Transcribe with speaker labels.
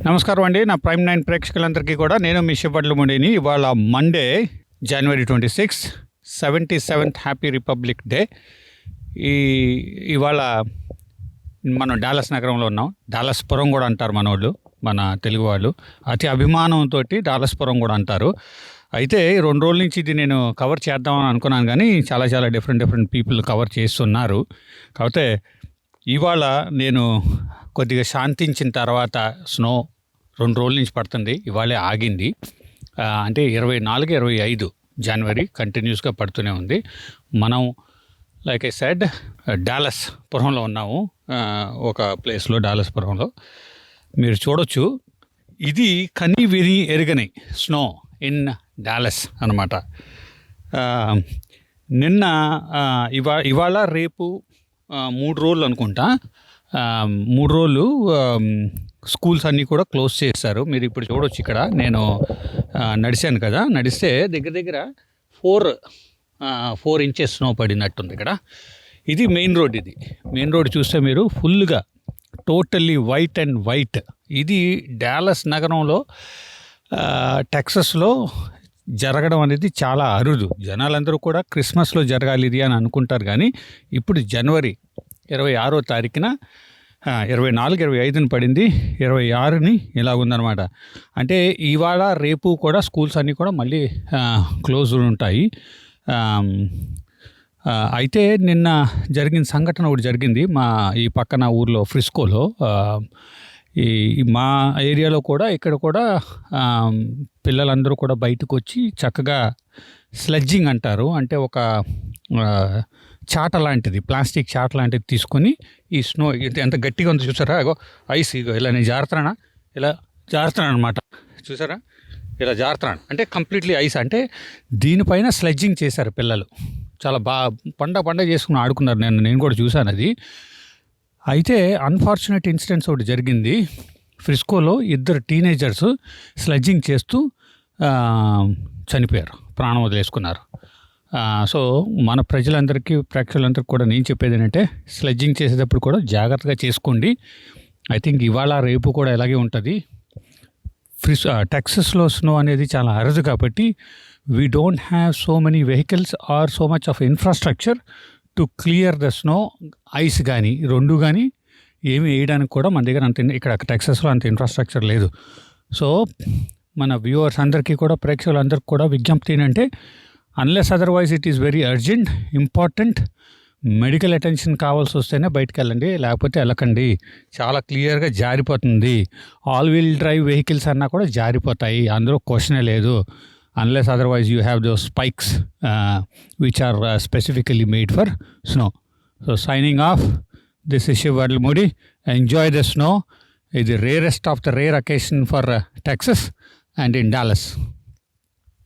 Speaker 1: నమస్కారం అండి. నా ప్రైమ్ 9 ప్రేక్షకులందరికీ కూడా నేను మీ శివడ్ల ముడిని. ఇవాళ మండే జనవరి 26, 77th హ్యాపీ రిపబ్లిక్ డే. ఇవాళ మనం డాలస్ నగరంలో ఉన్నాం. డాలస్పురం కూడా అంటారు మనోళ్ళు, మన తెలుగు వాళ్ళు అతి అభిమానంతో డాలస్పురం కూడా అంటారు. అయితే 2 రోజుల నుంచి ఇది నేను కవర్ చేద్దామని అనుకున్నాను, కానీ చాలా డిఫరెంట్ పీపుల్ కవర్ చేస్తున్నారు. కాకపోతే ఇవాళ నేను కొద్దిగా శాంతించిన తర్వాత, స్నో 2 రోజుల నుంచి పడుతుంది, ఇవాళే ఆగింది. అంటే 24, 25 జనవరి కంటిన్యూస్గా పడుతూనే ఉంది. మనం లైక్ ఐ సెడ్ డాలస్పురంలో ఉన్నాము, ఒక ప్లేస్లో డాలస్పురంలో. మీరు చూడొచ్చు, ఇది కని విని ఎరగని స్నో ఇన్ డాలస్ అన్నమాట. నిన్న ఇవాళ రేపు 3 రోజులు అనుకుంటా, 3 రోజులు స్కూల్స్ అన్నీ కూడా క్లోజ్ చేశారు. మీరు ఇప్పుడు చూడొచ్చు, ఇక్కడ నేను నడిచాను కదా, నడిస్తే దగ్గర 4 ఇంచెస్ స్నో పడినట్టుంది ఇక్కడ. ఇది మెయిన్ రోడ్. ఇది మెయిన్ రోడ్ చూస్తే మీరు ఫుల్గా టోటల్లీ వైట్ అండ్ వైట్. ఇది డాలస్ నగరంలో టెక్సస్లో జరగడం అనేది చాలా అరుదు. జనాలందరూ కూడా క్రిస్మస్లో జరగాలి ఇది అని అనుకుంటారు, కానీ ఇప్పుడు జనవరి 26వ తారీఖున 24, 25ని పడింది, 26ని ఇలా ఉందన్నమాట. అంటే ఇవాళ రేపు కూడా స్కూల్స్ అన్నీ కూడా మళ్ళీ క్లోజ్ ఉంటాయి. అయితే నిన్న జరిగిన సంఘటన ఒకటి జరిగింది మా ఈ పక్కన ఊర్లో ఫ్రిస్కోలో. మా ఏరియాలో కూడా ఇక్కడ కూడా పిల్లలందరూ కూడా బయటకు వచ్చి చక్కగా స్లెడ్జింగ్ అంటారు, అంటే ఒక చాట లాంటిది, ప్లాస్టిక్ చాట లాంటిది తీసుకొని ఈ స్నో ఎంత గట్టిగా ఉందో చూసారా, ఐస్ ఇలా నేను జారుతున్నానా, ఇలా జారుతున్నాను అనమాట, చూసారా ఇలా జారుతున్నాను. అంటే కంప్లీట్లీ ఐస్. అంటే దీనిపైన స్లెడ్జింగ్ చేశారు పిల్లలు, చాలా పండగ చేసుకుని ఆడుకున్నారు. నేను కూడా చూశాను అది. అయితే అన్ఫార్చునేట్ ఇన్సిడెంట్స్ ఒకటి జరిగింది. ఫ్రిస్కోలో 2 టీనేజర్స్ స్లెడ్జింగ్ చేస్తూ చనిపోయారు, ప్రాణం వదిలేసుకున్నారు. సో మన ప్రేక్షకులందరికీ కూడా నేను చెప్పేది ఏంటంటే, స్లెడ్జింగ్ చేసేటప్పుడు కూడా జాగ్రత్తగా చేసుకోండి. ఐ థింక్ ఇవాళ రేపు కూడా ఇలాగే ఉంటుంది. టెక్సస్లో స్నో అనేది చాలా అరుదు కాబట్టి we don't have so many vehicles or so much of infrastructure to clear the snow. Ice కానీ 2 కానీ ఏమి వేయడానికి కూడా మన దగ్గర అంత, ఇక్కడ టెక్సస్లో అంత ఇన్ఫ్రాస్ట్రక్చర్ లేదు. సో మన వ్యూవర్స్ అందరికీ కూడా, ప్రేక్షకులందరికీ కూడా విజ్ఞప్తి ఏంటంటే, unless otherwise it is very urgent, important, medical attention కావాల్సి వస్తేనే బయటకు వెళ్ళండి, లేకపోతే వెళ్ళకండి. చాలా క్లియర్గా జారిపోతుంది. ఆల్ వీల్ డ్రైవ్ వెహికల్స్ అన్నా కూడా జారిపోతాయి, అందులో క్వశ్చనే లేదు. Unless otherwise you have those spikes which are specifically made for snow. So signing off, this is Shivadla Modi. Enjoy the snow. It's the rarest of the rare occasion for Texas and in Dallas.